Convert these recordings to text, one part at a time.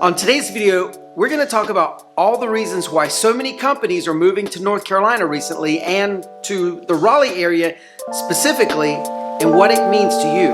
On today's video, we're going to talk about all the reasons why so many companies are moving to North Carolina recently and to the Raleigh area specifically, and what it means to you.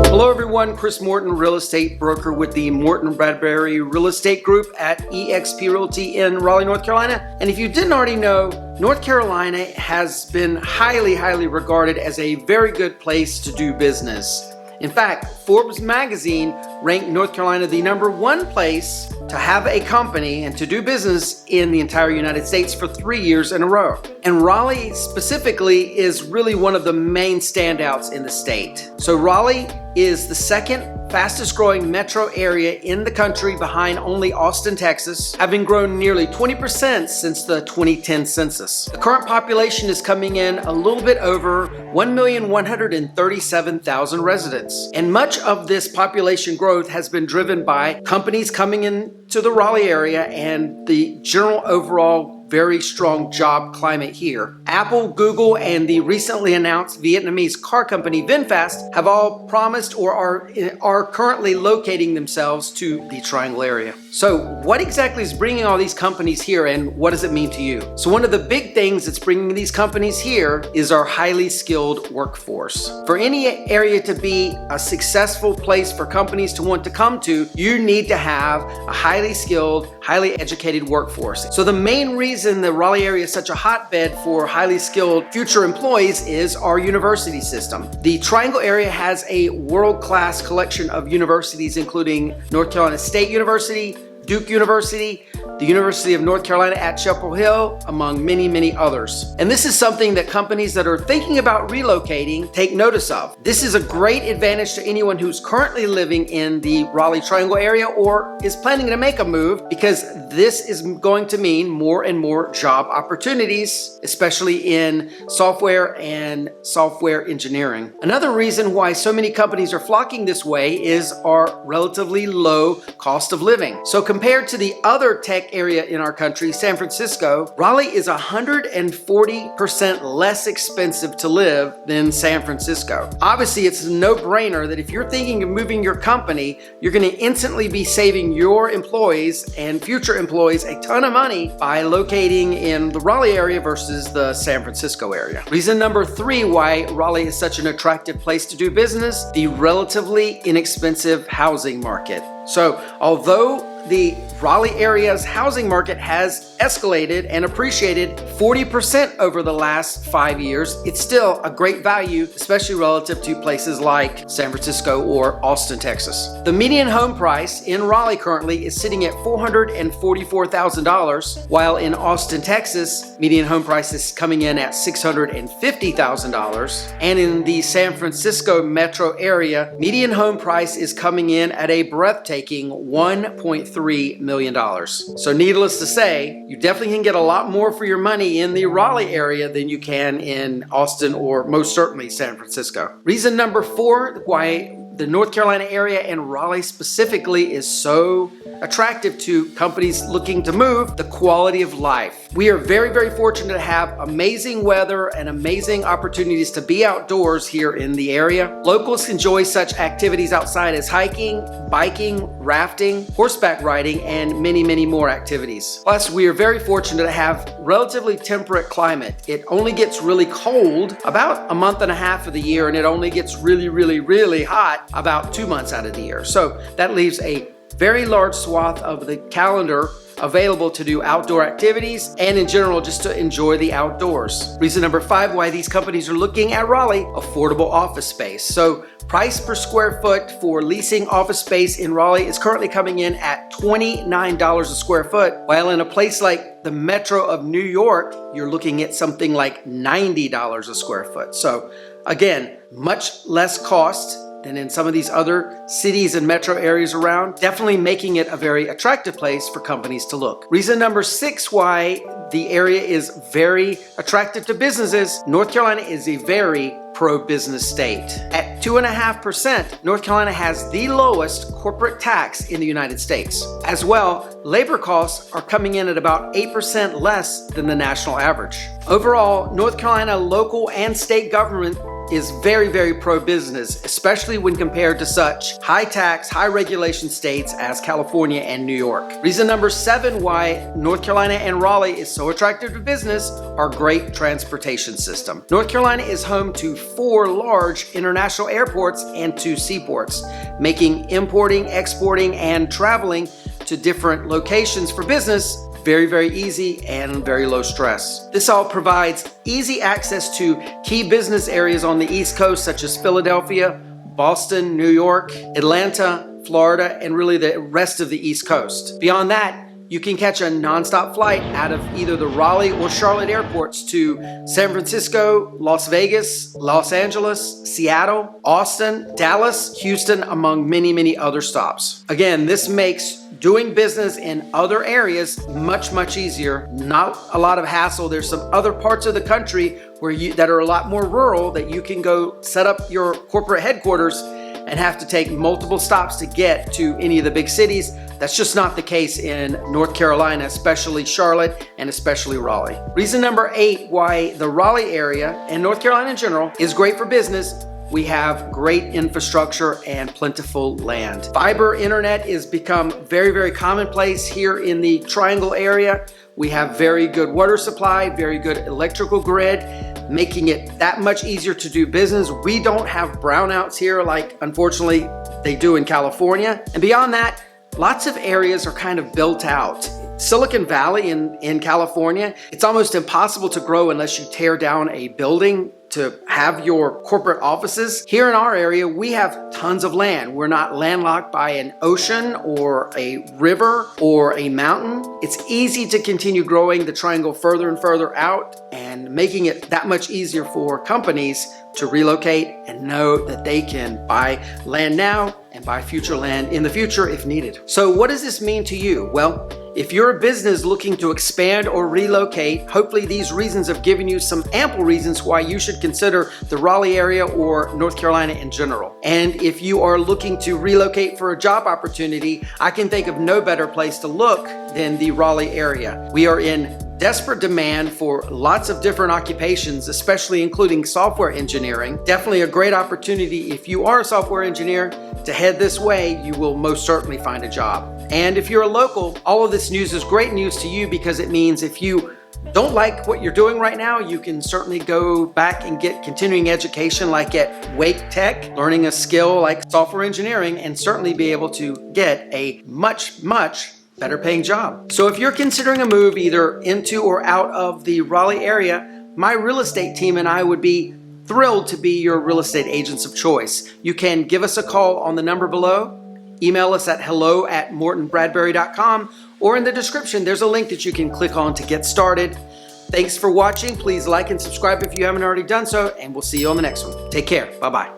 Hello everyone, Chris Morton, real estate broker with the Morton Bradbury Real Estate Group at eXp Realty in Raleigh, North Carolina. And if you didn't already know, North Carolina has been highly regarded as a very good place to do business. In fact, Forbes magazine ranked North Carolina the #1 place to have a company and to do business in the entire United States for 3 years in a row. And Raleigh specifically is really one of the main standouts in the state. So Raleigh is the second fastest growing metro area in the country behind only Austin, Texas, having grown nearly 20% since the 2010 census. The current population is coming in a little bit over 1,137,000 residents. And much of this population growth has been driven by companies coming into the Raleigh area and the general overall very strong job climate here. Apple, Google, and the recently announced Vietnamese car company VinFast have all promised or are currently locating themselves to the Triangle area. So what exactly is bringing all these companies here, and what does it mean to you? So one of the big things that's bringing these companies here is our highly skilled workforce. For any area to be a successful place for companies to want to come to, you need to have a highly skilled, highly educated workforce. So the main reason the Raleigh area is such a hotbed for highly skilled future employees is our university system. The Triangle area has a world-class collection of universities, including North Carolina State University, Duke University, the University of North Carolina at Chapel Hill, among many others. And this is something that companies that are thinking about relocating take notice of. This is a great advantage to anyone who's currently living in the Raleigh Triangle area or is planning to make a move, because this is going to mean more and more job opportunities, especially in software and software engineering. Another reason why so many companies are flocking this way is our relatively low cost of living. So compared to the other tech area in our country, San Francisco, Raleigh is 140% less expensive to live than San Francisco. Obviously, it's a no-brainer that if you're thinking of moving your company, you're going to instantly be saving your employees and future employees a ton of money by locating in the Raleigh area versus the San Francisco area. Reason number 3 why Raleigh is such an attractive place to do business: the relatively inexpensive housing market. So although the Raleigh area's housing market has escalated and appreciated 40% over the last 5 years, it's still a great value, especially relative to places like San Francisco or Austin, Texas. The median home price in Raleigh currently is sitting at $444,000, while in Austin, Texas, median home price is coming in at $650,000. And in the San Francisco metro area, median home price is coming in at a breathtaking $1.3 million. So needless to say, you definitely can get a lot more for your money in the Raleigh area than you can in Austin or most certainly San Francisco. Reason number 4 why the North Carolina area and Raleigh specifically is so attractive to companies looking to move: the quality of life. We are very fortunate to have amazing weather and amazing opportunities to be outdoors here in the area. Locals enjoy such activities outside as hiking, biking, rafting, horseback riding, and many more activities. Plus, we are very fortunate to have relatively temperate climate. It only gets really cold about a month and a half of the year, and it only gets really hot about 2 months out of the year. So that leaves a very large swath of the calendar available to do outdoor activities and in general just to enjoy the outdoors. Reason number 5 why these companies are looking at Raleigh: affordable office space. So price per square foot for leasing office space in Raleigh is currently coming in at $29 a square foot, while in a place like the metro of New York, you're looking at something like $90 a square foot. So again, much less cost than in some of these other cities and metro areas around, definitely making it a very attractive place for companies to look. Reason number 6 why the area is very attractive to businesses: North Carolina is a very pro-business state. At 2.5%, North Carolina has the lowest corporate tax in the United States. As well, labor costs are coming in at about 8% less than the national average. Overall, North Carolina local and state government is very, very pro-business, especially when compared to such high tax, high regulation states as California and New York. Reason number 7 why North Carolina and Raleigh is so attractive to business are great transportation system. North Carolina is home to 4 large international airports and 2 seaports, making importing, exporting, and traveling to different locations for business very, very easy and very low stress. This all provides easy access to key business areas on the East Coast such as Philadelphia, Boston, New York, Atlanta, Florida, and really the rest of the East Coast. Beyond that, you can catch a nonstop flight out of either the Raleigh or Charlotte airports to San Francisco, Las Vegas, Los Angeles, Seattle, Austin, Dallas, Houston, among many, many other stops. Again, this makes doing business in other areas much, much easier. Not a lot of hassle. There's some other parts of the country that are a lot more rural that you can go set up your corporate headquarters and have to take multiple stops to get to any of the big cities. That's just not the case in North Carolina, especially Charlotte and especially Raleigh. Reason number 8 why the Raleigh area and North Carolina in general is great for business: we have great infrastructure and plentiful land. Fiber internet has become very, very commonplace here in the Triangle area. We have very good water supply, very good electrical grid, making it that much easier to do business. We don't have brownouts here like unfortunately they do in California. And beyond that, lots of areas are kind of built out. Silicon Valley in California, it's almost impossible to grow unless you tear down a building to have your corporate offices. Here in our area, we have tons of land. We're not landlocked by an ocean or a river or a mountain. It's easy to continue growing the Triangle further and further out and making it that much easier for companies to relocate and know that they can buy land now and buy future land in the future if needed. So what does this mean to you? Well, if you're a business looking to expand or relocate, hopefully these reasons have given you some ample reasons why you should consider the Raleigh area or North Carolina in general. And if you are looking to relocate for a job opportunity, I can think of no better place to look than the Raleigh area. We are in desperate demand for lots of different occupations, especially including software engineering. Definitely a great opportunity if you are a software engineer to head this way. You will most certainly find a job. And if you're a local, all of this news is great news to you because it means if you don't like what you're doing right now, you can certainly go back and get continuing education like at Wake Tech, learning a skill like software engineering, and certainly be able to get a much, much better paying job. So if you're considering a move either into or out of the Raleigh area, my real estate team and I would be thrilled to be your real estate agents of choice. You can give us a call on the number below, email us at hello@mortonbradbury.com, or in the description there's a link that you can click on to get started. Thanks for watching. Please like and subscribe if you haven't already done so, and we'll see you on the next one. Take care. Bye-bye.